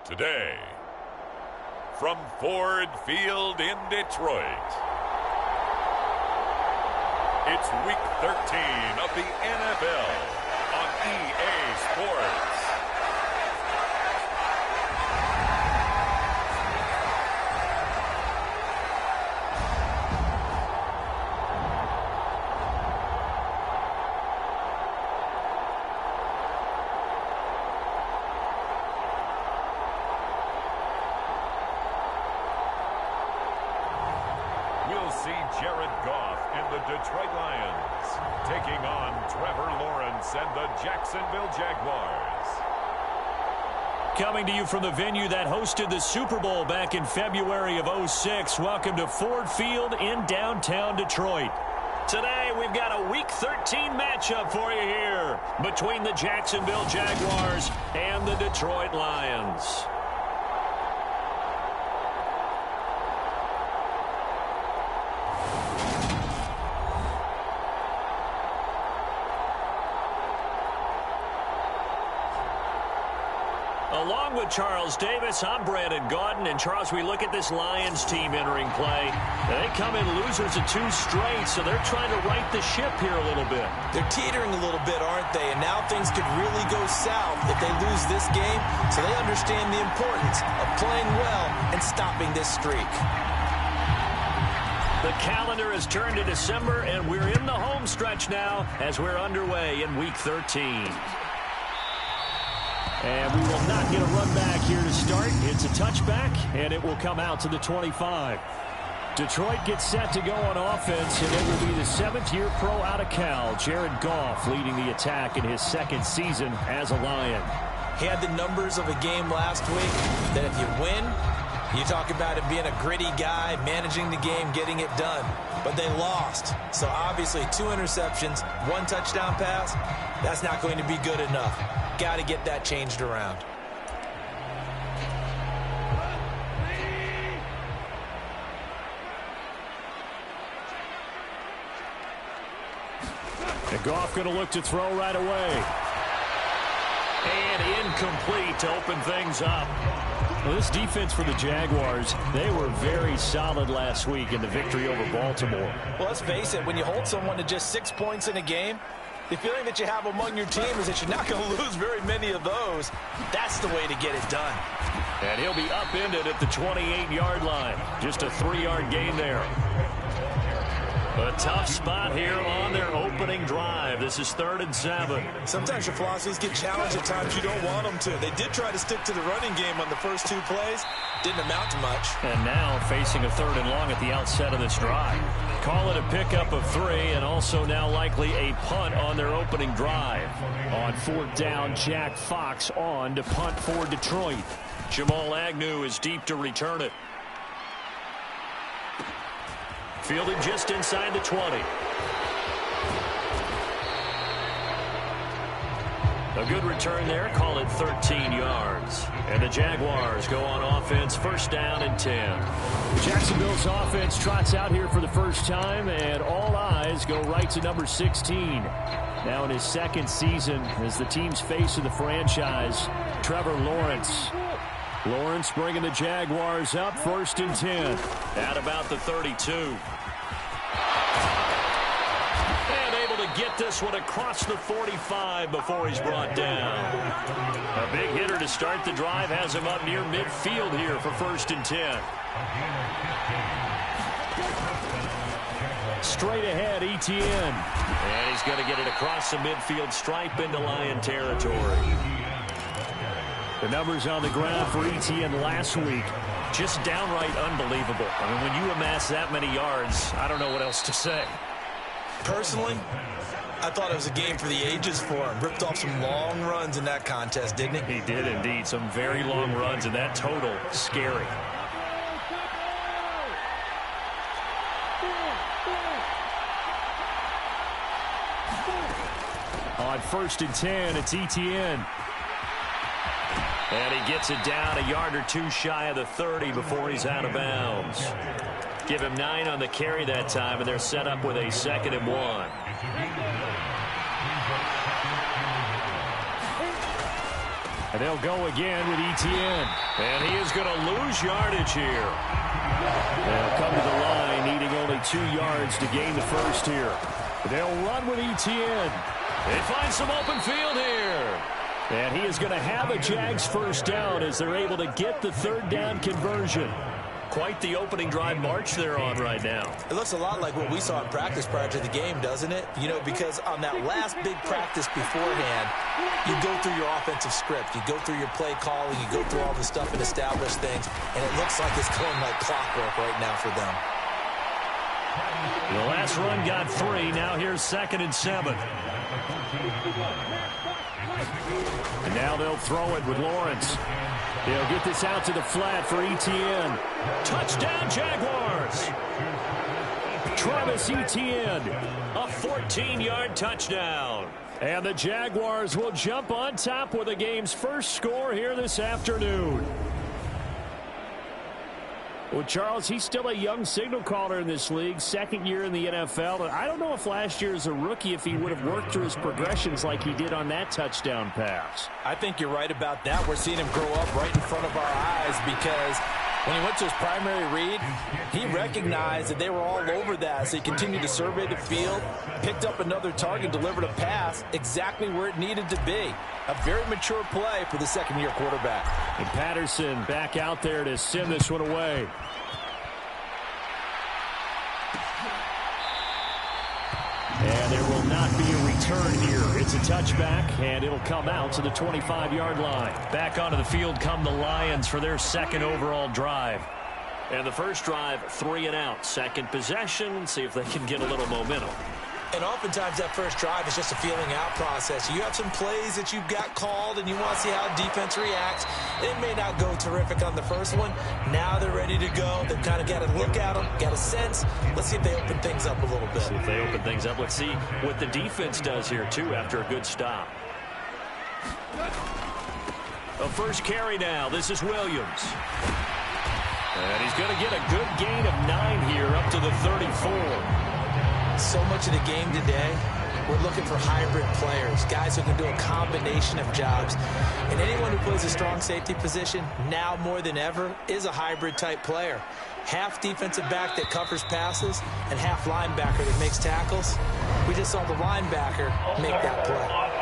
Today, from Ford Field in Detroit, it's Week 13 of the NFL on EA Sports. We'll see Jared Goff and the Detroit Lions taking on Trevor Lawrence and the Jacksonville Jaguars. Coming to you from the venue that hosted the Super Bowl back in February of '06. Welcome to Ford Field in downtown Detroit. Today we've got a Week 13 matchup for you here between the Jacksonville Jaguars and the Detroit Lions. Along with Charles Davis, I'm Brandon Gaudin. And Charles, we look at this Lions team entering play. They come in losers of 2 straight, so they're trying to right the ship here a little bit. They're teetering a little bit, aren't they? And now things could really go south if they lose this game. So they understand the importance of playing well and stopping this streak. The calendar has turned to December, and we're in the home stretch now as we're underway in Week 13. And we will not get a run back here to start. It's a touchback, and it will come out to the 25. Detroit gets set to go on offense, and it will be the 7th-year pro out of Cal, Jared Goff, leading the attack in his 2nd season as a Lion. He had the numbers of a game last week that if you win, you talk about him being a gritty guy, managing the game, getting it done. But they lost. So obviously 2 interceptions, 1 touchdown pass, that's not going to be good enough. Got to get that changed around. And Goff going to look to throw right away. And incomplete to open things up. Well, this defense for the Jaguars, they were very solid last week in the victory over Baltimore. Well, let's face it, when you hold someone to just 6 points in a game, the feeling that you have among your team is that you're not going to lose very many of those. That's the way to get it done. And he'll be upended at the 28-yard line. Just a 3-yard gain there. A tough spot here on their opening drive. This is 3rd and 7. Sometimes your philosophies get challenged at times you don't want them to. They did try to stick to the running game on the first 2 plays. Didn't amount to much. And now facing a 3rd and long at the outset of this drive. Call it a pickup of 3 and also now likely a punt on their opening drive. On 4th down, Jack Fox on to punt for Detroit. Jamal Agnew is deep to return it. Fielded just inside the 20. A good return there. Call it 13 yards. And the Jaguars go on offense, 1st down and 10. Jacksonville's offense trots out here for the first time, and all eyes go right to number 16. Now in his 2nd season as the team's face of the franchise, Trevor Lawrence. Lawrence bringing the Jaguars up, 1st and 10. At about the 32. And able to get this one across the 45 before he's brought down. A big hitter to start the drive has him up near midfield here for 1st and 10. Straight ahead, Etienne. And he's going to get it across the midfield stripe into Lion territory. The numbers on the ground for Etienne last week, just downright unbelievable. I mean, when you amass that many yards, I don't know what else to say. Personally, I thought it was a game for the ages for him. Ripped off some long runs in that contest, didn't he? He did indeed. Some very long runs, and that total, scary. On 1st and 10, it's Etienne. And he gets it down a yard or 2 shy of the 30 before he's out of bounds. Give him 9 on the carry that time, and they're set up with a 2nd and 1. And they'll go again with Etienne. And he is going to lose yardage here. They'll come to the line needing only 2 yards to gain the first here. They'll run with Etienne. They find some open field here. And he is going to have a Jags first down as they're able to get the third down conversion. Quite the opening drive march they're on right now. It looks a lot like what we saw in practice prior to the game, doesn't it? You know, because on that last big practice beforehand, you go through your offensive script. You go through your play calling. You go through all the stuff and establish things. And it looks like it's going like clockwork right now for them. The last run got 3. Now here's 2nd and 7. And now they'll throw it with Lawrence. They'll get this out to the flat for Etienne. Touchdown, Jaguars! Travis Etienne, a 14-yard touchdown. And the Jaguars will jump on top with the game's first score here this afternoon. Well, Charles, he's still a young signal caller in this league, 2nd year in the NFL. And I don't know if last year as a rookie, if he would have worked through his progressions like he did on that touchdown pass. I think you're right about that. We're seeing him grow up right in front of our eyes because when he went to his primary read, he recognized that they were all over that. So he continued to survey the field, picked up another target, delivered a pass exactly where it needed to be. A very mature play for the second-year quarterback. And Patterson back out there to send this one away. And there will not be a return here. It's a touchback, and it'll come out to the 25-yard line. Back onto the field come the Lions for their 2nd overall drive. And the first drive, 3 and out. Second possession, see if they can get a little momentum. And oftentimes that first drive is just a feeling out process. You have some plays that you've got called and you want to see how defense reacts. It may not go terrific on the first one. Now they're ready to go. They've kind of got to look at them, got a sense. Let's see if they open things up a little bit. See if they open things up. Let's see what the defense does here, too, after a good stop. A first carry now. This is Williams. And he's going to get a good gain of 9 here up to the 34. So much of the game today, we're looking for hybrid players, guys who can do a combination of jobs. And anyone who plays a strong safety position, now more than ever, is a hybrid-type player. Half defensive back that covers passes and half linebacker that makes tackles. We just saw the linebacker make that play.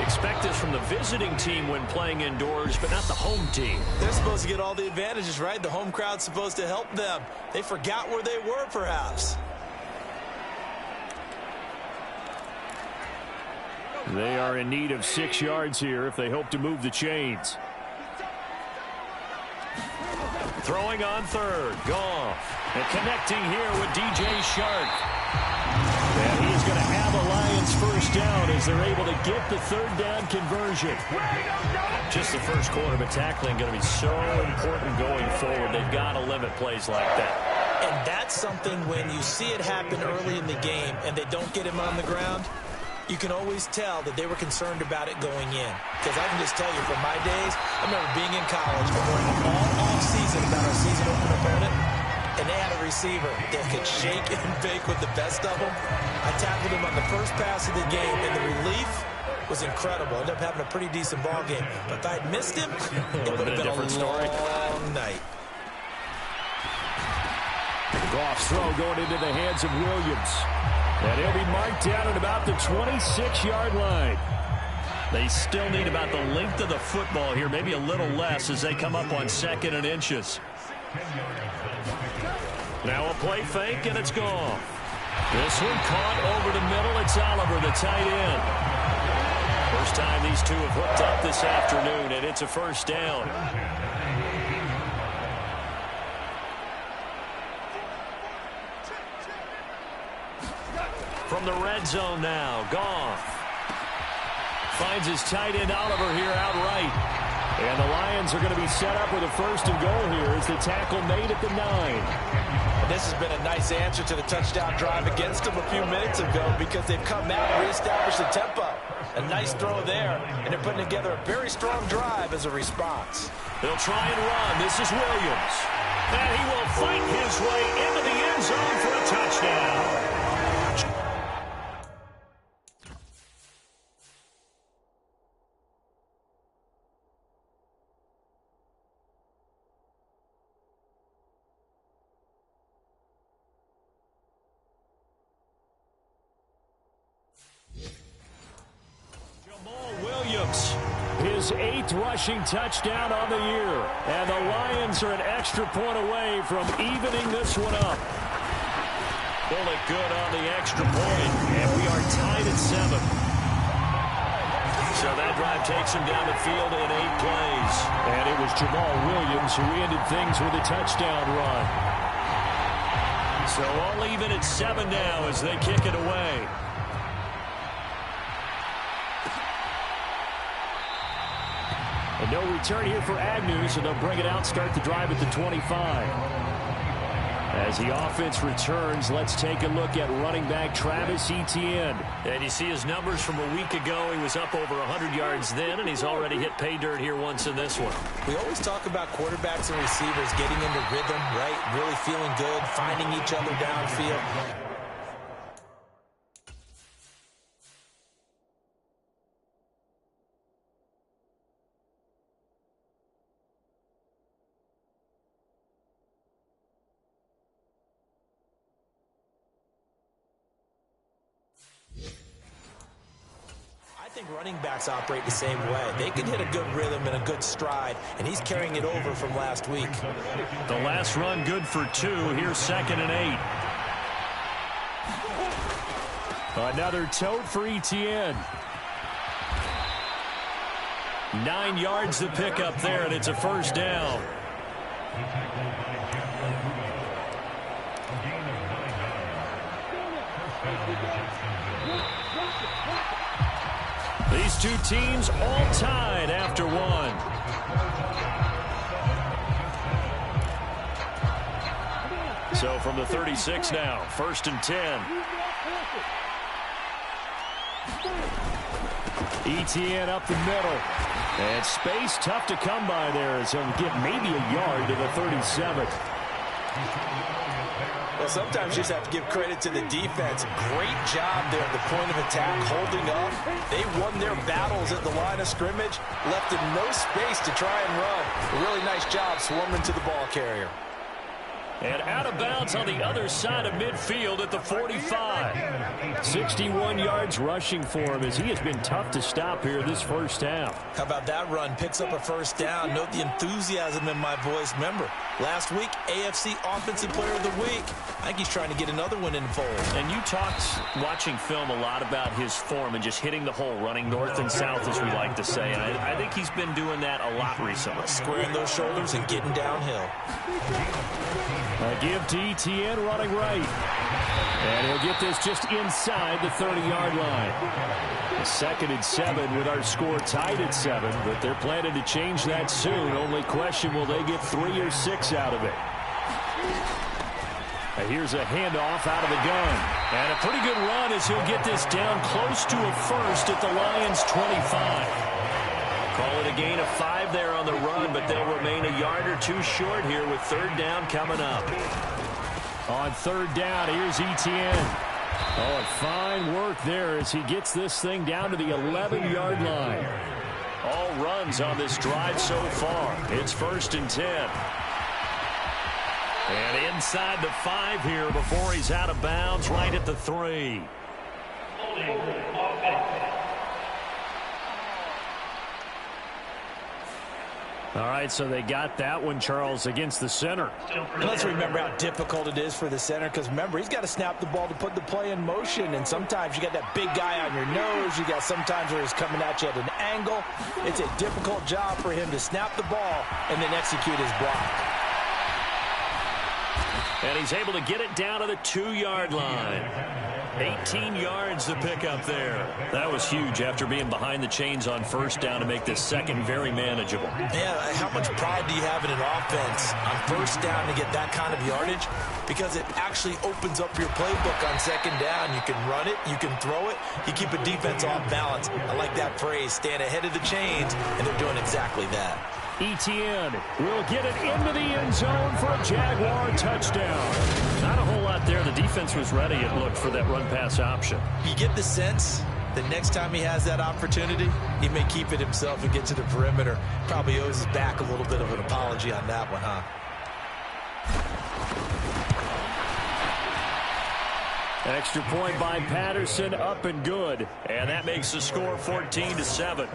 Expect this from the visiting team when playing indoors, but not the home team. They're supposed to get all the advantages, right? The home crowd's supposed to help them. They forgot where they were, perhaps. They are in need of 6 yards here if they hope to move the chains. Throwing on 3rd, Goff. And connecting here with DJ Shark. And he is going to have a Lions first down as they're able to get the third down conversion. Just the first quarter, but tackling going to be so important going forward. They've got to limit plays like that. And that's something when you see it happen early in the game and they don't get him on the ground, you can always tell that they were concerned about it going in. Because I can just tell you from my days, I remember being in college, we're worrying all off-season about our season-open opponent. And they had a receiver that could shake and bake with the best of them. I tackled him on the first pass of the game, and the relief was incredible. Ended up having a pretty decent ball game. But if I had missed him, it would have been a long night. Goff's throw going into the hands of Williams. And he'll be marked down at about the 26-yard line. They still need about the length of the football here, maybe a little less as they come up on 2nd and inches. Now a play fake, and it's gone. This one caught over the middle. It's Oliver, the tight end. First time these two have hooked up this afternoon, and it's a first down. From the red zone now, Goff finds his tight end Oliver here outright. And the Lions are going to be set up with a 1st and goal here as the tackle made at the 9. And this has been a nice answer to the touchdown drive against them a few minutes ago because they've come out and reestablished the tempo. A nice throw there, and they're putting together a very strong drive as a response. They'll try and run. This is Williams. And he will fight his way into the end zone for a touchdown. his 8th rushing touchdown on the year. And the Lions are an extra point away from evening this one up. Bullet good on the extra point, and we are tied at 7. So that drive takes him down the field in 8 plays. And it was Jamal Williams who ended things with a touchdown run. So all even at 7 now as they kick it away. And no return here for Agnew, so they'll bring it out, start the drive at the 25. As the offense returns, let's take a look at running back Travis Etienne. And you see his numbers from a week ago. He was up over 100 yards then, and he's already hit pay dirt here once in this one. We always talk about quarterbacks and receivers getting into rhythm, right? Really feeling good, finding each other downfield. I think running backs operate the same way. They can hit a good rhythm and a good stride, and he's carrying it over from last week. The last run good for 2. Here's 2nd and 8. Another tote for Etienne. 9 yards to pick up there, and it's a first down. These two teams all tied after 1. So from the 36 now, 1st and 10. Etienne up the middle. And space tough to come by there as he'll get maybe a yard to the 37. Well, sometimes you just have to give credit to the defense. Great job there at the point of attack, holding up. They won their battles at the line of scrimmage, left them no space to try and run. A really nice job swarming to the ball carrier. And out of bounds on the other side of midfield at the 45. 61 yards rushing for him as he has been tough to stop here this first half. How about that run? Picks up a first down. Note the enthusiasm in my voice. Remember, last week, AFC Offensive Player of the Week. I think he's trying to get another one in the fold. And you talked, watching film, a lot about his form and just hitting the hole, running north and south, as we like to say. And I think he's been doing that a lot recently. Squaring those shoulders and getting downhill. A give to Etienne running right. And he'll get this just inside the 30-yard line. 2nd and 7 with our score tied at 7, but they're planning to change that soon. Only question, will they get 3 or 6 out of it? Here's a handoff out of the gun. And a pretty good run as he'll get this down close to a first at the Lions' 25. Call it a gain of 5 there on the run, but they'll remain a yard or 2 short here with 3rd down coming up. On 3rd down, here's Etienne. Oh, fine work there as he gets this thing down to the 11-yard line. All runs on this drive so far. It's 1st and 10. And inside the 5 here before he's out of bounds, right at the 3. All right, so they got that one, Charles, against the center. And let's remember how difficult it is for the center, because remember, he's got to snap the ball to put the play in motion, and sometimes you got that big guy on your nose. You got sometimes where he's coming at you at an angle. It's a difficult job for him to snap the ball and then execute his block. And he's able to get it down to the 2-yard line. 18 yards to pick up there. That was huge after being behind the chains on 1st down to make this 2nd very manageable. Yeah, how much pride do you have in an offense on 1st down to get that kind of yardage? Because it actually opens up your playbook on 2nd down. You can run it, you can throw it, you keep a defense off balance. I like that phrase, stand ahead of the chains, and they're doing exactly that. Etienne will get it into the end zone for a Jaguar touchdown. Not a whole lot there. The defense was ready, it looked, for that run-pass option. You get the sense that next time he has that opportunity, he may keep it himself and get to the perimeter. Probably owes his back a little bit of an apology on that one, huh? Extra point by Patterson, up and good. And that makes the score 14-7.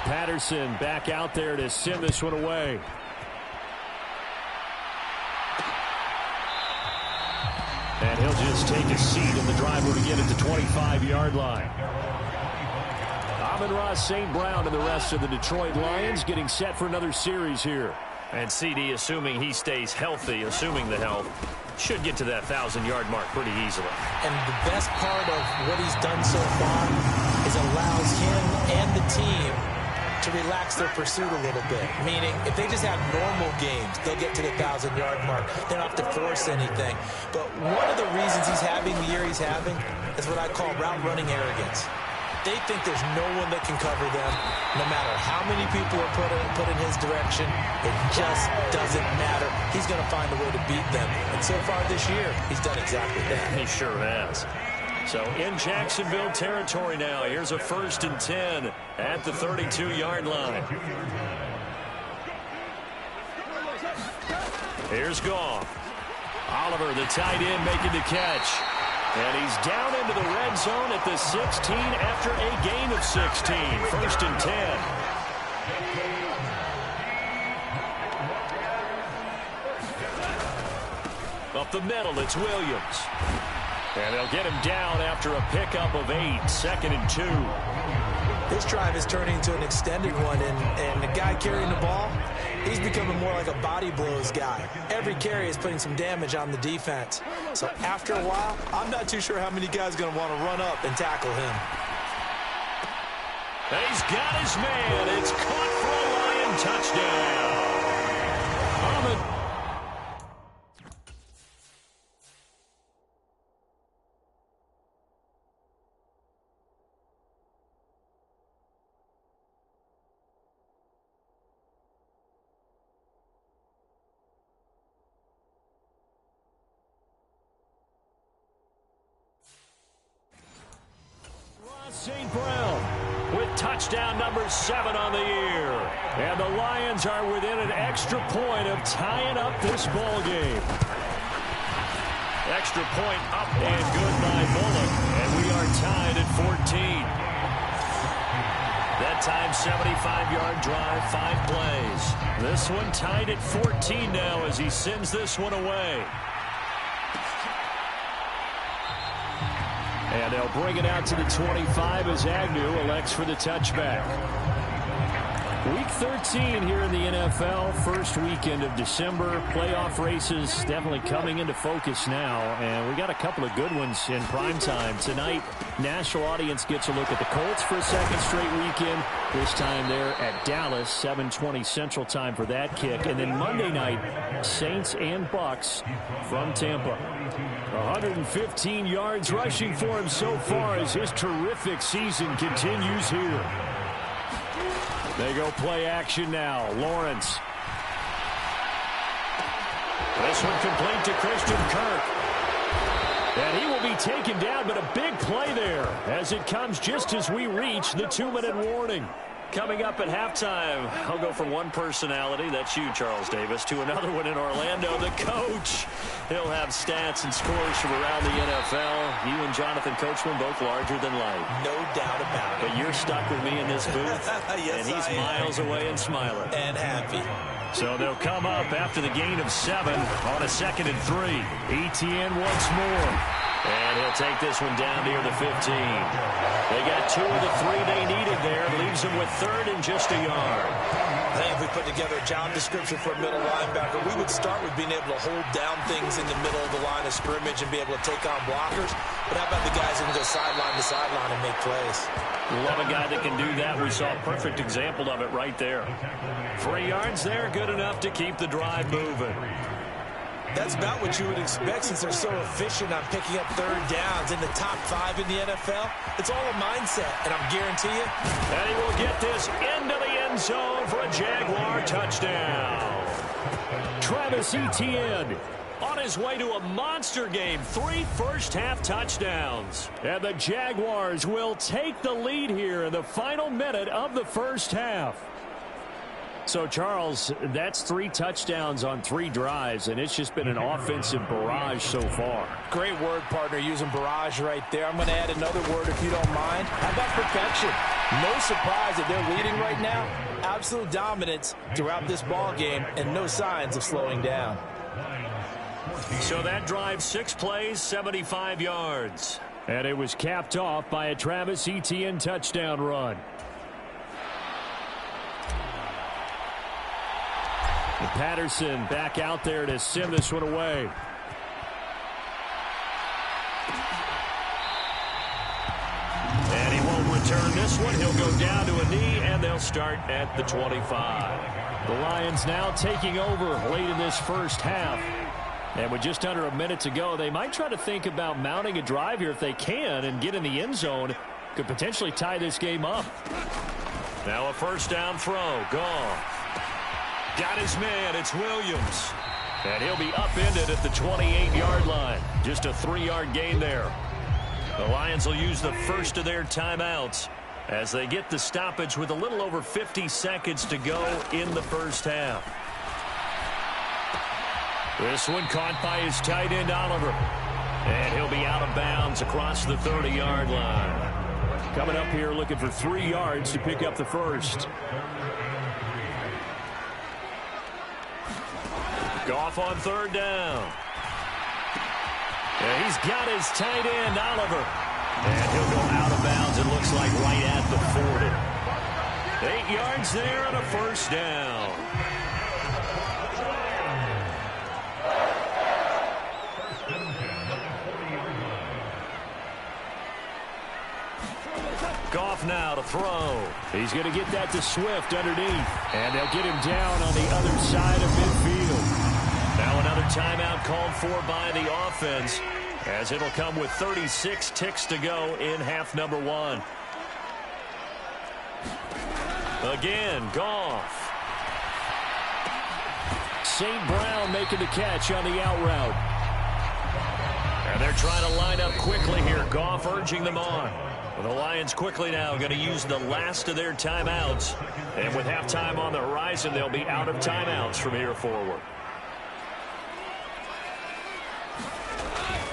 Patterson back out there to send this one away. And he'll just take a seat in the driver to get it to the 25-yard line. Amon-Ra St. Brown and the rest of the Detroit Lions getting set for another series here. And CD, assuming he stays healthy, assuming the health, should get to that 1,000-yard mark pretty easily. And the best part of what he's done so far is allows him and the team to relax their pursuit a little bit. Meaning, if they just have normal games, they'll get to the 1,000-yard mark. They don't have to force anything. But one of the reasons he's having the year he's having is what I call route running arrogance. They think there's no one that can cover them, no matter how many people are put in his direction. It just doesn't matter. He's going to find a way to beat them. And so far this year, he's done exactly that. He sure has. So in Jacksonville territory now. Here's a 1st and 10 at the 32-yard line. Here's Goff. Oliver, the tight end, making the catch. And he's down into the red zone at the 16 after a gain of 16. 1st and 10. Up the middle, it's Williams. And they'll get him down after a pickup of 8. 2nd and 2. This drive is turning into an extended one, and the guy carrying the ball, he's becoming more like a body blows guy. Every carry is putting some damage on the defense. So after a while, I'm not too sure how many guys are going to want to run up and tackle him. He's got his man. It's caught for a Lion touchdown. Ahmed. St. Brown with touchdown number 7 on the year. And the Lions are within an extra point of tying up this ball game. Extra point up and good by Bullock. And we are tied at 14. That time 75-yard drive, 5 plays. This one tied at 14 now as he sends this one away. And they'll bring it out to the 25 as Agnew elects for the touchback. Week 13 here in the NFL, first weekend of December. Playoff races definitely coming into focus now, and we got a couple of good ones in prime time. Tonight, national audience gets a look at the Colts for a second straight weekend. This time they're at Dallas, 7:20 Central Time for that kick. And then Monday night, Saints and Bucks from Tampa. 115 yards rushing for him so far as his terrific season continues here. They go play action now. Lawrence. This one complete to Christian Kirk. And he will be taken down, but a big play there as it comes just as we reach the 2-minute warning. Coming up at halftime, I'll go from one personality, that's you, Charles Davis, to another one in Orlando, the coach. He'll have stats and scores from around the NFL. You and Jonathan Coachman both larger than life. No doubt about it. But you're stuck with me in this booth, yes, and he's miles away and smiling. And happy. So they'll come up after the gain of 7 on a 2nd and 3. ETN once more. And he'll take this one down near the 15. They got 2 of the 3 they needed there. Leaves them with 3rd and just a yard. I think if we put together a job description for a middle linebacker, we would start with being able to hold down things in the middle of the line of scrimmage and be able to take on blockers. But how about the guys who can go sideline to sideline and make plays? Love a guy that can do that. We saw a perfect example of it right there. 3 yards there, good enough to keep the drive moving. That's about what you would expect since they're so efficient on picking up 3rd downs in the top 5 in the NFL. It's all a mindset, and I'm guarantee you. And he will get this into the end zone for a Jaguar touchdown. Travis Etienne on his way to a monster game. 3 first-half touchdowns. And the Jaguars will take the lead here in the final minute of the first half. So, Charles, that's 3 touchdowns on 3 drives, and it's just been an offensive barrage so far. Great word, partner, using barrage right there. I'm going to add another word if you don't mind. How about perfection? No surprise that they're leading right now. Absolute dominance throughout this ball game and no signs of slowing down. So that drive, 6 plays, 75 yards. And it was capped off by a Travis Etienne touchdown run. And Patterson back out there to send this one away. And he won't return this one. He'll go down to a knee, and they'll start at the 25. The Lions now taking over late in this first half. And with just under a minute to go, they might try to think about mounting a drive here if they can and get in the end zone. Could potentially tie this game up. Now a first down throw. Goff. Got his man. It's Williams. And he'll be upended at the 28-yard line. Just a 3-yard gain there. The Lions will use the first of their timeouts as they get the stoppage with a little over 50 seconds to go in the first half. This one caught by his tight end, Oliver. And he'll be out of bounds across the 30-yard line. Coming up here looking for 3 yards to pick up the first. Goff on third down. And he's got his tight end, Oliver. And he'll go out of bounds, it looks like, right at the 40. 8 yards there and a first down. Goff now to throw. He's going to get that to Swift underneath. And they'll get him down on the other side of midfield. Now another timeout called for by the offense, as it'll come with 36 ticks to go in half number 1. Again, Goff. St. Brown making the catch on the out route. And they're trying to line up quickly here. Goff urging them on. Well, the Lions quickly now going to use the last of their timeouts. And with halftime on the horizon, they'll be out of timeouts from here forward.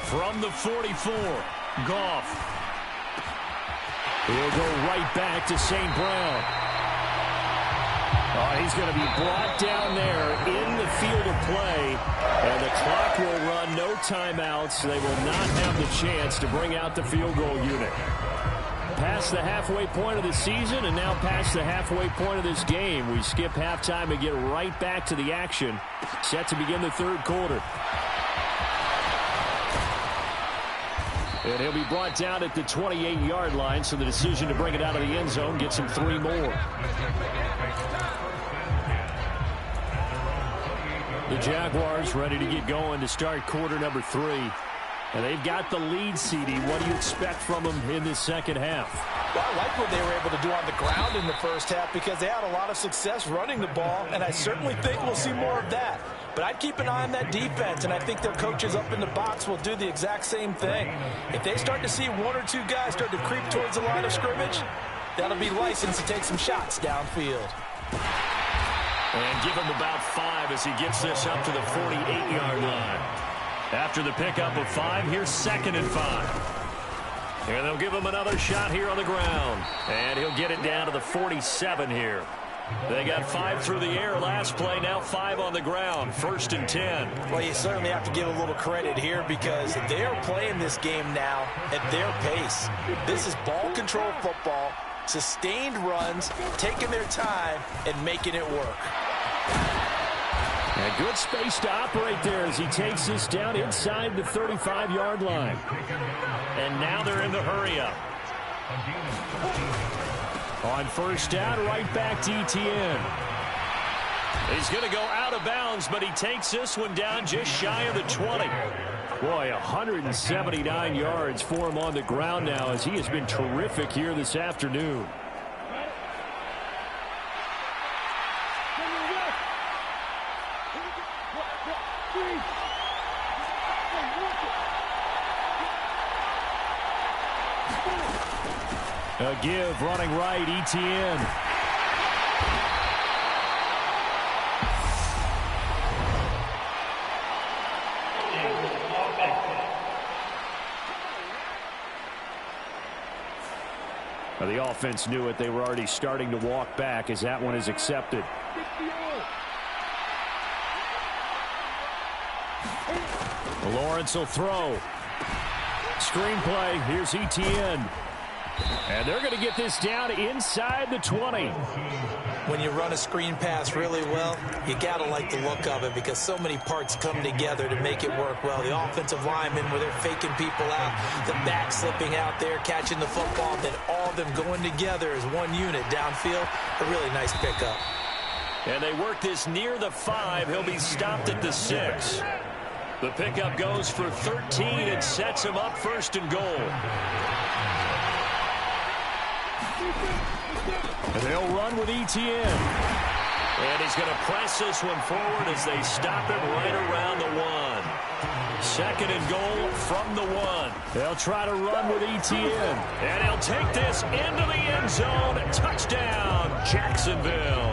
From the 44, Goff. He'll go right back to St. Brown. Oh, he's going to be brought down there in the field of play. And the clock will run, no timeouts. They will not have the chance to bring out the field goal unit. Past the halfway point of the season and now past the halfway point of this game. We skip halftime and get right back to the action. Set to begin the third quarter. And he'll be brought down at the 28-yard line, so the decision to bring it out of the end zone gets him 3 more. The Jaguars ready to get going to start quarter number 3. And they've got the lead, CD. What do you expect from them in this second half? Well, I like what they were able to do on the ground in the first half because they had a lot of success running the ball, and I certainly think we'll see more of that. But I'd keep an eye on that defense, and I think their coaches up in the box will do the exact same thing. If they start to see 1 or 2 guys start to creep towards the line of scrimmage, that'll be license to take some shots downfield. And give him about 5 as he gets this up to the 48-yard line. After the pickup of 5, here's 2nd and 5. And they'll give him another shot here on the ground. And he'll get it down to the 47 here. They got 5 through the air last play, now 5 on the ground. 1st and 10. Well, you certainly have to give a little credit here because they're playing this game now at their pace. This is ball control football, sustained runs, taking their time, and making it work. A good space to operate there as he takes this down inside the 35-yard line. And now they're in the hurry-up. On first down, right back to Etienne. He's going to go out of bounds, but he takes this one down just shy of the 20. Boy, 179 yards for him on the ground now as he has been terrific here this afternoon. A give running right, Etienne. Well, the offense knew it. They were already starting to walk back as that one is accepted. Lawrence will throw. Screenplay. Here's Etienne. And they're going to get this down inside the 20. When you run a screen pass really well, you got to like the look of it because so many parts come together to make it work well. The offensive linemen where they're faking people out, the back slipping out there, catching the football, then all of them going together as one unit downfield. A really nice pickup. And they work this near the 5. He'll be stopped at the 6. The pickup goes for 13 and sets him up 1st and goal. And they'll run with Etienne. And he's going to press this one forward as they stop him right around the 1. 2nd and goal from the 1. They'll try to run with Etienne. And he'll take this into the end zone. Touchdown, Jacksonville.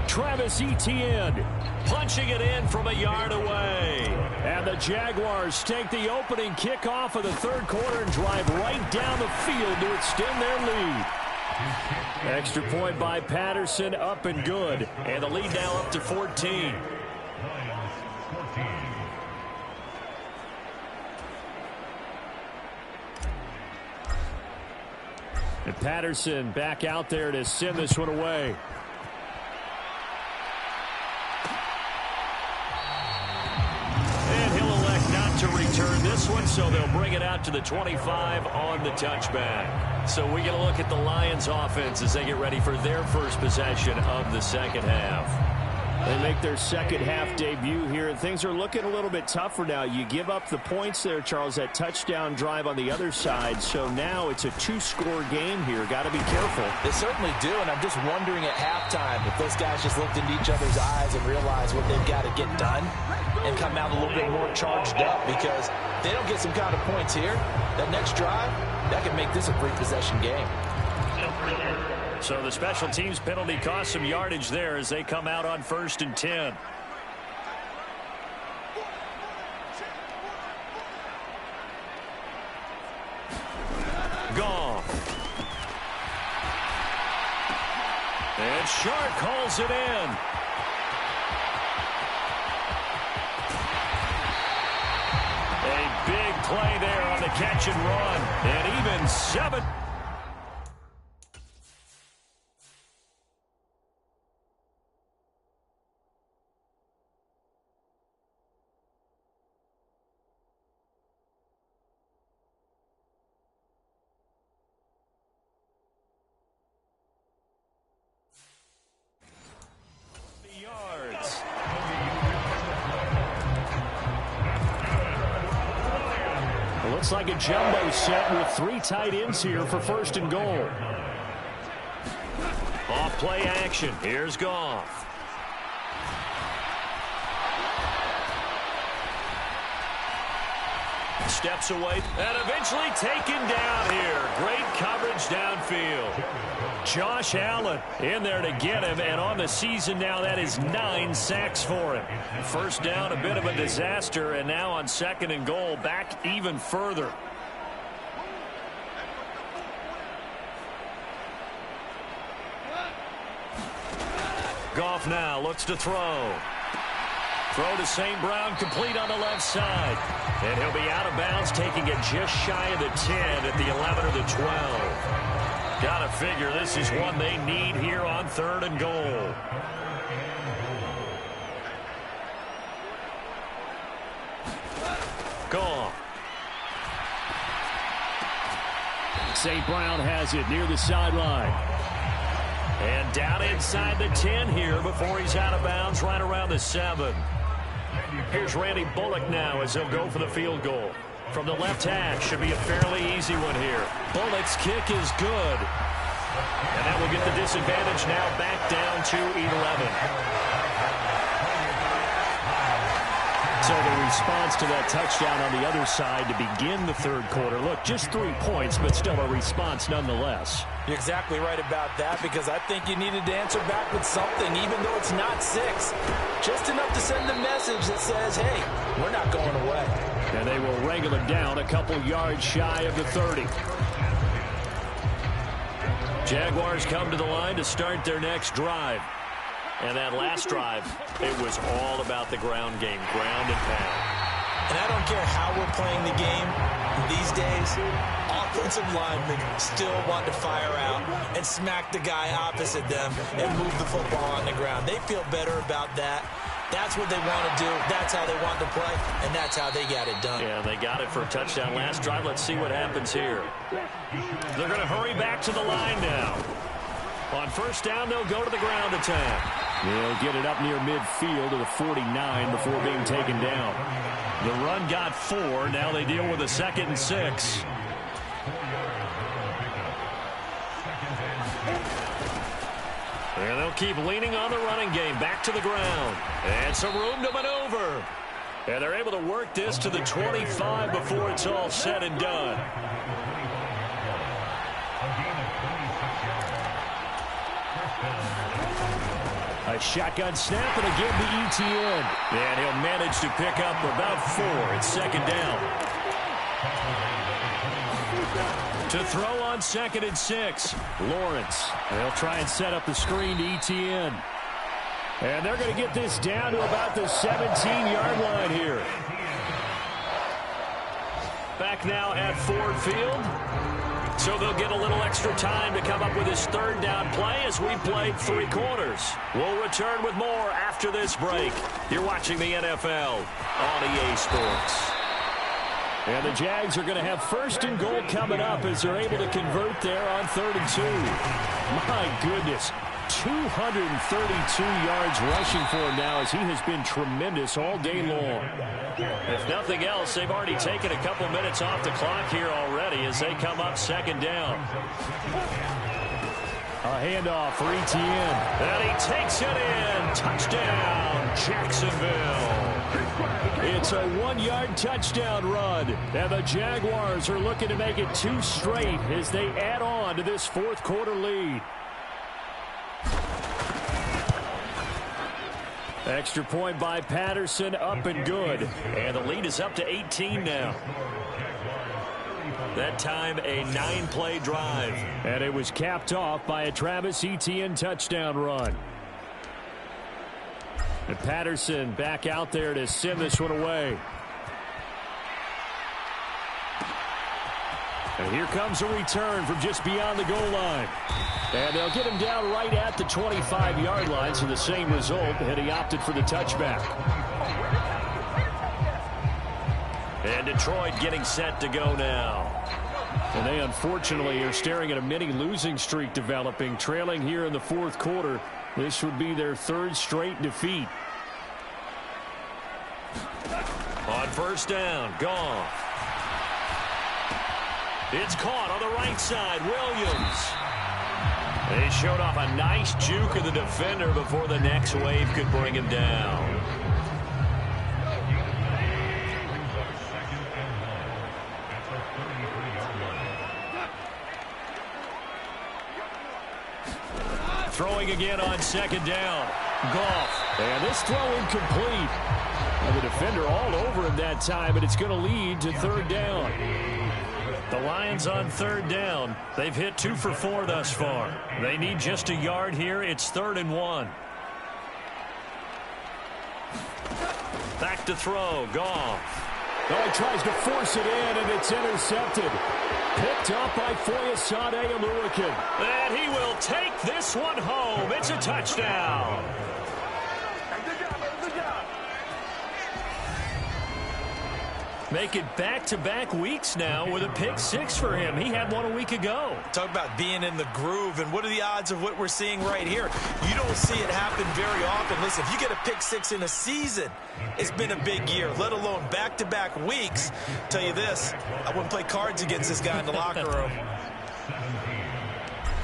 Travis Etienne punching it in from a yard away. And the Jaguars take the opening kickoff of the 3rd quarter and drive right down the field to extend their lead. Extra point by Patterson, up and good. And the lead now up to 14. And Patterson back out there to send this one away. And he'll elect not to return this one, so they'll bring it out to the 25 on the touchback. So we get a look at the Lions offense as they get ready for their first possession of the 2nd half. They make their 2nd half debut here, and things are looking a little bit tougher now. You give up the points there, Charles, that touchdown drive on the other side. So now it's a 2-score game here. Got to be careful. They certainly do, and I'm just wondering at halftime if those guys just looked into each other's eyes and realized what they've got to get done and come out a little bit more charged up, because if they don't get some kind of points here, that next drive, that can make this a 3-possession game. So the special teams penalty cost some yardage there as they come out on 1st and 10. Goff. And Sharp calls it in. A big play there on the catch and run. And even 7. Looks like a jumbo set with 3 tight ends here for 1st and goal. Off play action. Here's Goff. Steps away and eventually taken down here. Great coverage downfield. Josh Allen in there to get him, and on the season now that is 9 sacks for him. 1st down, a bit of a disaster, and now on 2nd and goal, back even further. Goff now looks to throw. Throw to St. Brown, complete on the left side. And he'll be out of bounds, taking it just shy of the 10 at the 11 or the 12. Gotta figure this is one they need here on 3rd and goal. Goff. St. Brown has it near the sideline. And down inside the 10 here before he's out of bounds right around the 7. Here's Randy Bullock now as he'll go for the field goal. From the left hash, should be a fairly easy one here. Bullock's kick is good. And that will get the disadvantage now back down to 11. So the response to that touchdown on the other side to begin the 3rd quarter. Look, just 3 points, but still a response nonetheless. You're exactly right about that, because I think you needed to answer back with something, even though it's not 6. Just enough to send a message that says, hey, we're not going away. And they will wrangle it down a couple yards shy of the 30. Jaguars come to the line to start their next drive. And that last drive, it was all about the ground game, ground and pound. And I don't care how we're playing the game these days, offensive linemen still want to fire out and smack the guy opposite them and move the football on the ground. They feel better about that. That's what they want to do. That's how they want to play, and that's how they got it done. Yeah, they got it for a touchdown last drive. Let's see what happens here. They're going to hurry back to the line now. On first down, they'll go to the ground attack. They'll get it up near midfield to the 49 before being taken down. The run got 4. Now they deal with a 2nd and 6. And they'll keep leaning on the running game. Back to the ground. And some room to maneuver. And they're able to work this to the 25 before it's all said and done. A shotgun snap and again to ETN. And he'll manage to pick up about 4. It's 2nd down. To throw on 2nd and 6. Lawrence. They'll try and set up the screen to ETN. And they're going to get this down to about the 17-yard line here. Back now at Ford Field. So they'll get a little extra time to come up with this 3rd down play as we played 3 quarters. We'll return with more after this break. You're watching the NFL on EA Sports. And the Jags are going to have 1st and goal coming up as they're able to convert there on 3rd and 2. My goodness. 232 yards rushing for him now as he has been tremendous all day long. If nothing else, they've already taken a couple minutes off the clock here already as they come up 2nd down. A handoff for ETN. And he takes it in. Touchdown, Jacksonville. It's a 1-yard touchdown run. And the Jaguars are looking to make it 2 straight as they add on to this 4th quarter lead. Extra point by Patterson, up and good. And the lead is up to 18 now. That time a 9-play drive. And it was capped off by a Travis Etienne touchdown run. And Patterson back out there to send this one away. And here comes a return from just beyond the goal line. And they'll get him down right at the 25-yard line, so the same result, and he opted for the touchback. And Detroit getting set to go now. And they unfortunately are staring at a mini losing streak developing, trailing here in the 4th quarter. This would be their 3rd straight defeat. On first down, Goff. It's caught on the right side, Williams. They showed off a nice juke of the defender before the next wave could bring him down. Throwing again on 2nd down. Goff. And this throw incomplete. And the defender all over him that time, and it's going to lead to 3rd down. The Lions on 3rd down. They've hit 2 for 4 thus far. They need just a yard here. It's 3rd and 1. Back to throw. Goff. Oh, he tries to force it in, and it's intercepted. Picked up by Foyesade Oluwakin. And he will take this one home. It's a touchdown. Make it back-to-back weeks now with a pick 6 for him. He had one a week ago. Talk about being in the groove, and what are the odds of what we're seeing right here? You don't see it happen very often. Listen, if you get a pick 6 in a season, it's been a big year, let alone back-to-back weeks. Tell you this, I wouldn't play cards against this guy in the locker room.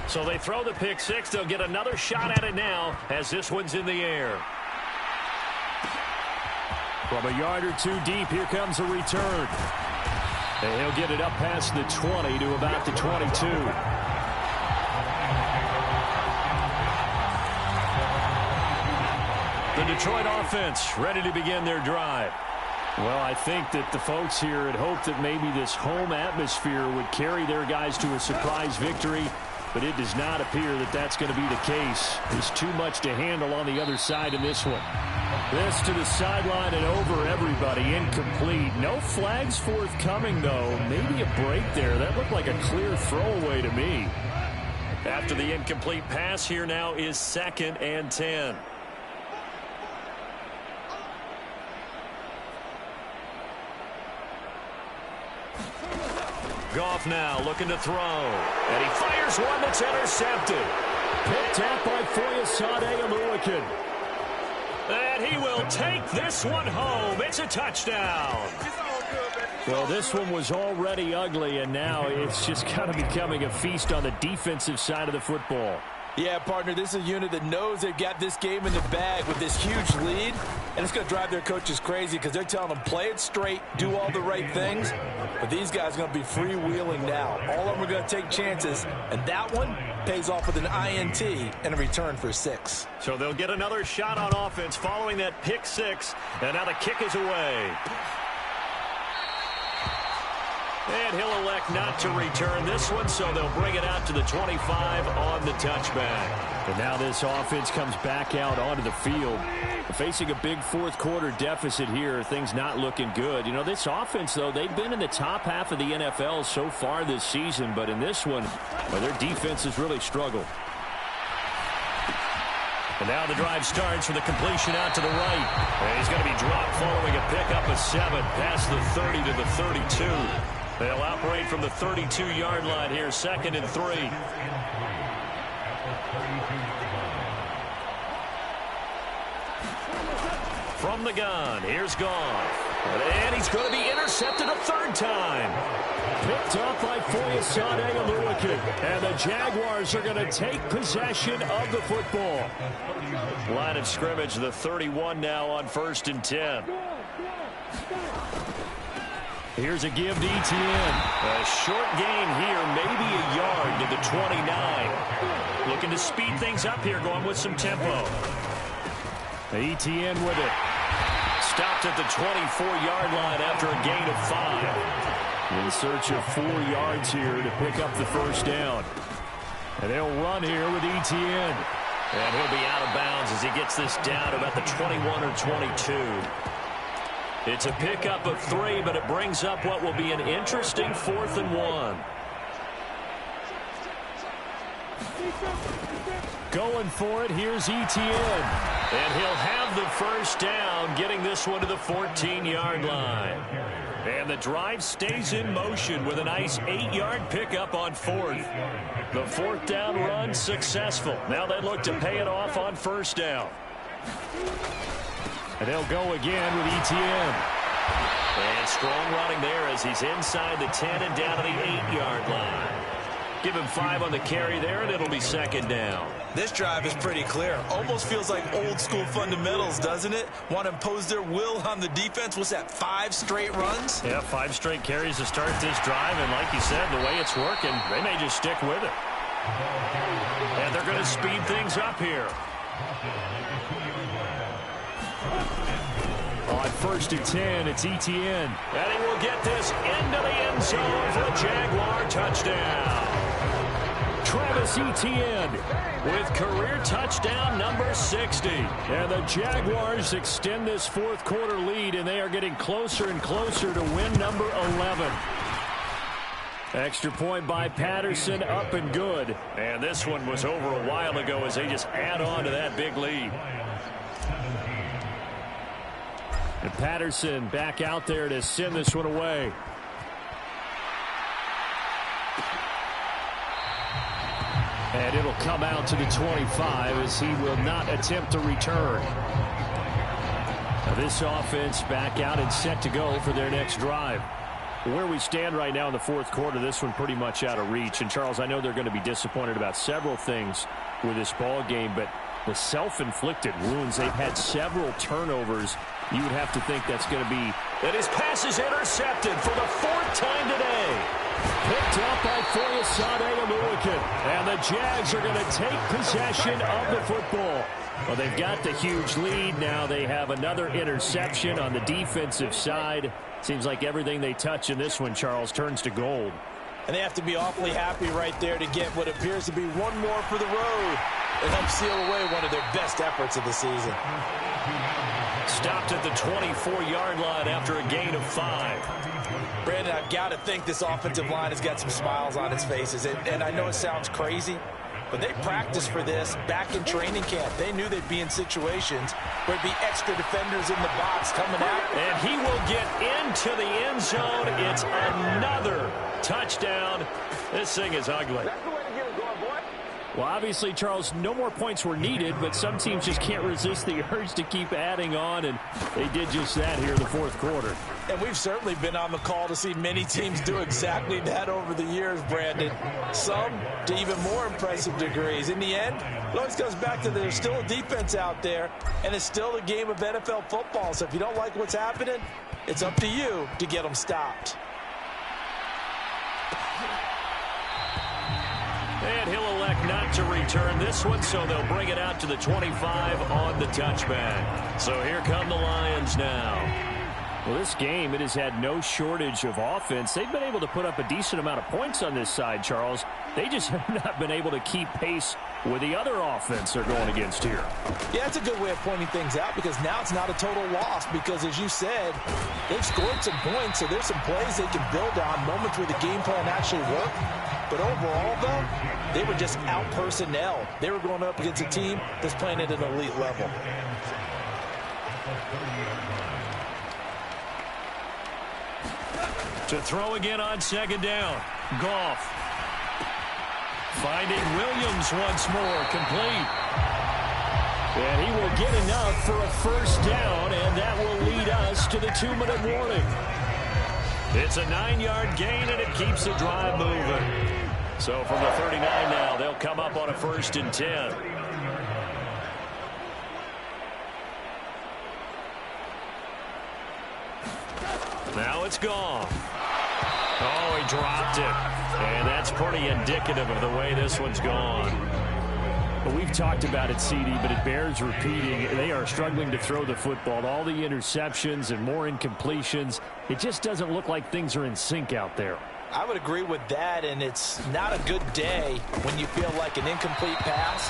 So they throw the pick 6. They'll get another shot at it now as this one's in the air. From a yard or 2 deep, here comes a return. And he'll get it up past the 20 to about the 22. The Detroit offense ready to begin their drive. Well, I think that the folks here had hoped that maybe this home atmosphere would carry their guys to a surprise victory. but it does not appear that that's going to be the case. There's too much to handle on the other side in this one. This to the sideline and over everybody. Incomplete. No flags forthcoming, though. Maybe a break there. That looked like a clear throwaway to me. After the incomplete pass, here now is 2nd and 10. Goff now looking to throw. And he fires one that's intercepted. Picked up by Foyesade Oluwakin. And he will take this one home. It's a touchdown. Well, this one was already ugly, and now it's just kind of becoming a feast on the defensive side of the football. Yeah, partner, this is a unit that knows they've got this game in the bag with this huge lead, and it's going to drive their coaches crazy because they're telling them play it straight, do all the right things, but these guys are going to be freewheeling now. All of them are going to take chances, and that one pays off with an INT and a return for 6. So they'll get another shot on offense following that pick 6, and now the kick is away. And he'll elect not to return this one, so they'll bring it out to the 25 on the touchback. And now this offense comes back out onto the field. Facing a big fourth-quarter deficit here, things not looking good. You know, this offense, though, they've been in the top half of the NFL so far this season, but in this one, well, their defense has really struggled. And now the drive starts with a completion out to the right. And he's going to be dropped following a pickup of 7 past the 30 to the 32. They'll operate from the 32-yard line here, 2nd and 3. From the gun, here's Goff. And he's going to be intercepted a 3rd time. Picked up by Foyesade Oluwakin. And the Jaguars are going to take possession of the football. Line of scrimmage, the 31 now on 1st and 10. Here's a give to Etienne. A short gain here, maybe a yard to the 29. Looking to speed things up here, going with some tempo. Etienne with it. Stopped at the 24-yard line after a gain of 5. In search of 4 yards here to pick up the first down. And they'll run here with Etienne. And he'll be out of bounds as he gets this down about the 21 or 22. It's a pickup of 3, but it brings up what will be an interesting 4th and 1. Going for it, here's Etienne. And he'll have the first down, getting this one to the 14-yard line. And the drive stays in motion with a nice 8-yard pickup on 4th. The 4th down run successful. Now they look to pay it off on 1st down. And they'll go again with Etienne. And strong running there as he's inside the 10 and down to the 8-yard line. Give him 5 on the carry there, and it'll be 2nd down. This drive is pretty clear. Almost feels like old-school fundamentals, doesn't it? Want to impose their will on the defense. What's that, 5 straight runs? Yeah, 5 straight carries to start this drive, and like you said, the way it's working, they may just stick with it. And they're going to speed things up here. On 1st and 10, it's Etienne. And he will get this into the end zone for a Jaguar touchdown. Travis Etienne with career touchdown number 60. And the Jaguars extend this 4th quarter lead, and they are getting closer and closer to win number 11. Extra point by Patterson, up and good. And this one was over a while ago as they just add on to that big lead. And Patterson back out there to send this one away. And it'll come out to the 25 as he will not attempt to return. Now this offense back out and set to go for their next drive. Where we stand right now in the 4th quarter, this one pretty much out of reach. And, Charles, I know they're going to be disappointed about several things with this ball game, but the self-inflicted wounds, they've had several turnovers. You would have to think that's going to be. And his pass is intercepted for the 4th time today. Picked up by Foyesade Oluwakin. And the Jags are going to take possession of the football. Well, they've got the huge lead. Now they have another interception on the defensive side. Seems like everything they touch in this one, Charles, turns to gold. And they have to be awfully happy right there to get what appears to be one more for the road. It helps seal away one of their best efforts of the season. Stopped at the 24-yard line after a gain of 5. Brandon, I've got to think this offensive line has got some smiles on its faces. And I know it sounds crazy, but they practiced for this back in training camp. They knew they'd be in situations where there'd be extra defenders in the box coming out. And he will get into the end zone. It's another touchdown. This thing is ugly. Well, obviously, Charles, no more points were needed, but some teams just can't resist the urge to keep adding on, and they did just that here in the fourth quarter. And we've certainly been on the call to see many teams do exactly that over the years, Brandon. Some to even more impressive degrees. In the end, it always comes back to there's still a defense out there, and it's still a game of NFL football. So if you don't like what's happening, it's up to you to get them stopped. And he'll elect not to return this one, so they'll bring it out to the 25 on the touchback. So here come the Lions now. Well, this game, it has had no shortage of offense. They've been able to put up a decent amount of points on this side, Charles. They just have not been able to keep pace with the other offense they're going against here. Yeah, that's a good way of pointing things out because now it's not a total loss because, as you said, they've scored some points, so there's some plays they can build on, moments where the game plan actually worked. But overall, though, they were just out-personnel. They were going up against a team that's playing at an elite level. To throw again on second down. Goff. Finding Williams once more. Complete. And he will get enough for a first down, and that will lead us to the 2-minute warning. It's a 9-yard gain, and it keeps the drive moving. So from the 39 now, they'll come up on a 1st and 10. Now it's gone. Oh, he dropped it. And that's pretty indicative of the way this one's gone. Well, we've talked about it, CD, but it bears repeating. They are struggling to throw the football. All the interceptions and more incompletions. It just doesn't look like things are in sync out there. I would agree with that, and it's not a good day when you feel like an incomplete pass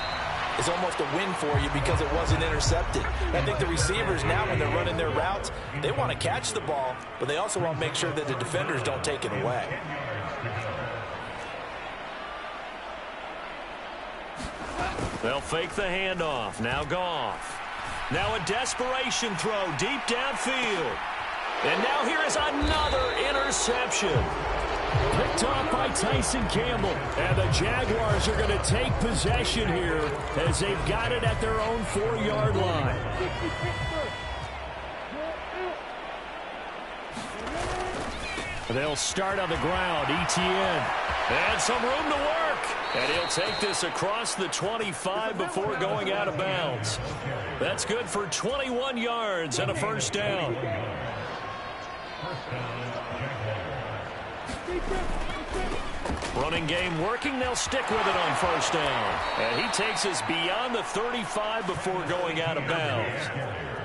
is almost a win for you because it wasn't intercepted. I think the receivers now, when they're running their routes, they want to catch the ball, but they also want to make sure that the defenders don't take it away. They'll fake the handoff. Now Goff. Now a desperation throw deep downfield. And now here is another interception. Picked off by Tyson Campbell. And the Jaguars are going to take possession here as they've got it at their own 4-yard line. They'll start on the ground. ETN. And some room to work. And he'll take this across the 25 before going out of bounds. That's good for 21 yards and a first down. Running game working. They'll stick with it on first down. And he takes us beyond the 35 before going out of bounds.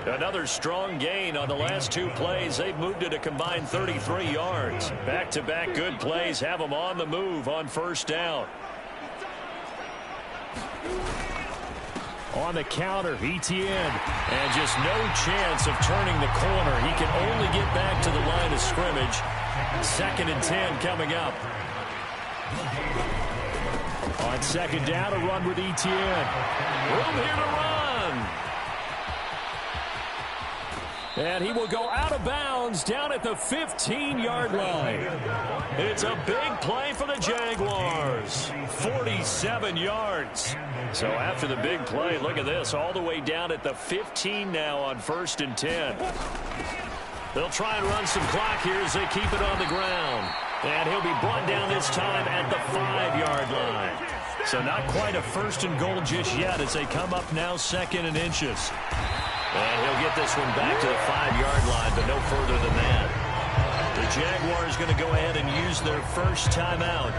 Another strong gain on the last 2 plays. They've moved it a combined 33 yards. Back-to-back good plays have them on the move on first down. On the counter, ETN. And just no chance of turning the corner. He can only get back to the line of scrimmage. 2nd and 10 coming up. On second down, a run with ETN. Room here to run. And he will go out of bounds down at the 15-yard line. It's a big play for the Jaguars. 47 yards. So after the big play, look at this. All the way down at the 15 now on 1st and 10. They'll try and run some clock here as they keep it on the ground. And he'll be brought down this time at the 5-yard line. So not quite a 1st and goal just yet as they come up now 2nd and inches. And he'll get this one back to the 5-yard line, but no further than that. The Jaguars going to go ahead and use their first timeout.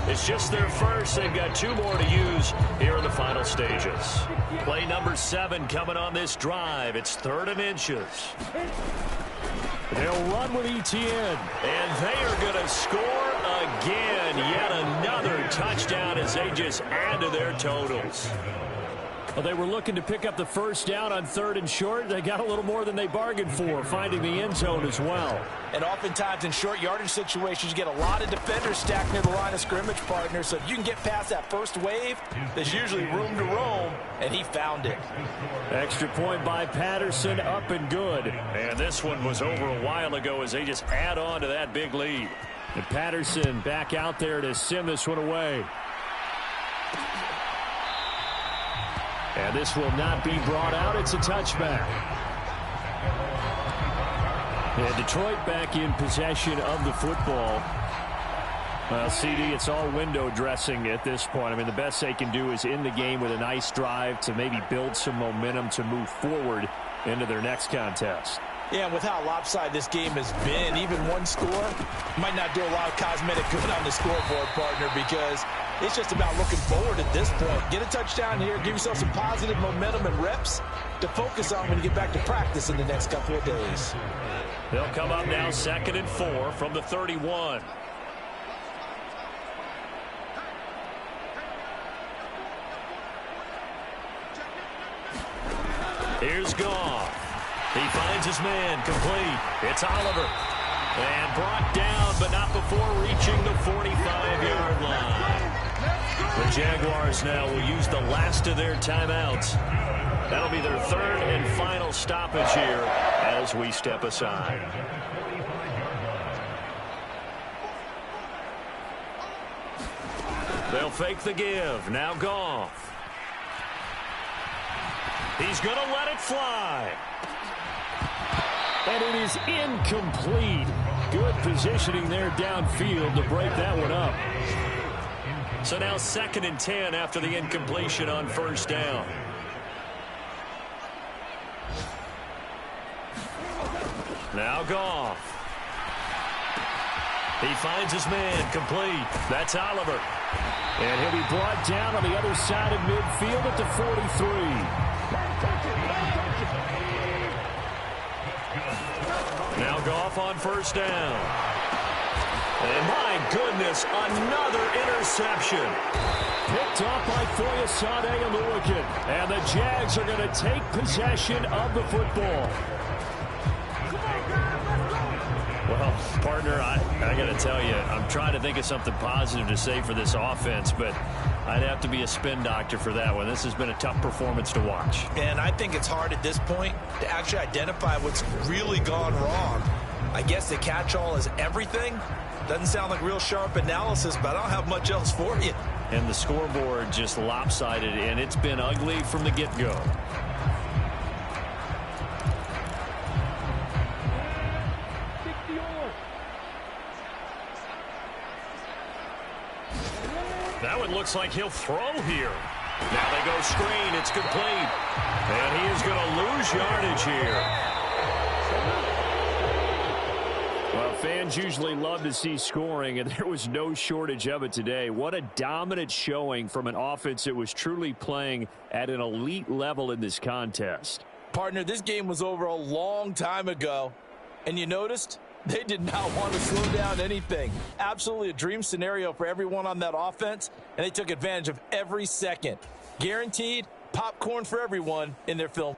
It's just their first. They've got 2 more to use here in the final stages. Play number 7 coming on this drive. It's 3rd and inches. They'll run with ETN. And they are going to score again. as they just add to their totals. Well, they were looking to pick up the first down on 3rd and short. They got a little more than they bargained for, finding the end zone as well. And oftentimes in short yardage situations, you get a lot of defenders stacked near the line of scrimmage, partner. So if you can get past that first wave, there's usually room to roam, and he found it. Extra point by Patterson, up and good. And this one was over a while ago as they just add on to that big lead. And Patterson back out there to send this one away. And this will not be brought out. It's a touchback. And Detroit back in possession of the football. Well, CD, it's all window dressing at this point. I mean, the best they can do is end the game with a nice drive to maybe build some momentum to move forward into their next contest. Yeah, and with how lopsided this game has been, even one score might not do a lot of cosmetic good on the scoreboard, partner, because it's just about looking forward at this point. Get a touchdown here, give yourself some positive momentum and reps to focus on when you get back to practice in the next couple of days. They'll come up now 2nd and 4 from the 31. Here's Goff. He finds his man, complete. It's Oliver. And brought down, but not before reaching the 45-yard line. The Jaguars now will use the last of their timeouts. That'll be their 3rd and final stoppage here as we step aside. They'll fake the give. Now Goff. He's going to let it fly. And it is incomplete. Good positioning there downfield to break that one up. So now 2nd and 10 after the incompletion on 1st down. Now Goff. He finds his man, complete. That's Oliver. And he'll be brought down on the other side of midfield at the 43. Now Goff on 1st down. And my goodness, another interception. Picked off by Foyesade Oluwakin. And the Jags are going to take possession of the football. Well, partner, I got to tell you, I'm trying to think of something positive to say for this offense, but I'd have to be a spin doctor for that one. This has been a tough performance to watch. And I think it's hard at this point to actually identify what's really gone wrong. I guess the catch-all is everything. Doesn't sound like real sharp analysis, but I don't have much else for you. And the scoreboard just lopsided, and it's been ugly from the get-go. That one looks like he'll throw here. Now they go screen. It's complete. And he is going to lose yardage here. Well, fans usually love to see scoring, and there was no shortage of it today. What a dominant showing from an offense that was truly playing at an elite level in this contest. Partner, this game was over a long time ago, and you noticed they did not want to slow down anything. Absolutely a dream scenario for everyone on that offense, and they took advantage of every second. Guaranteed popcorn for everyone in their film.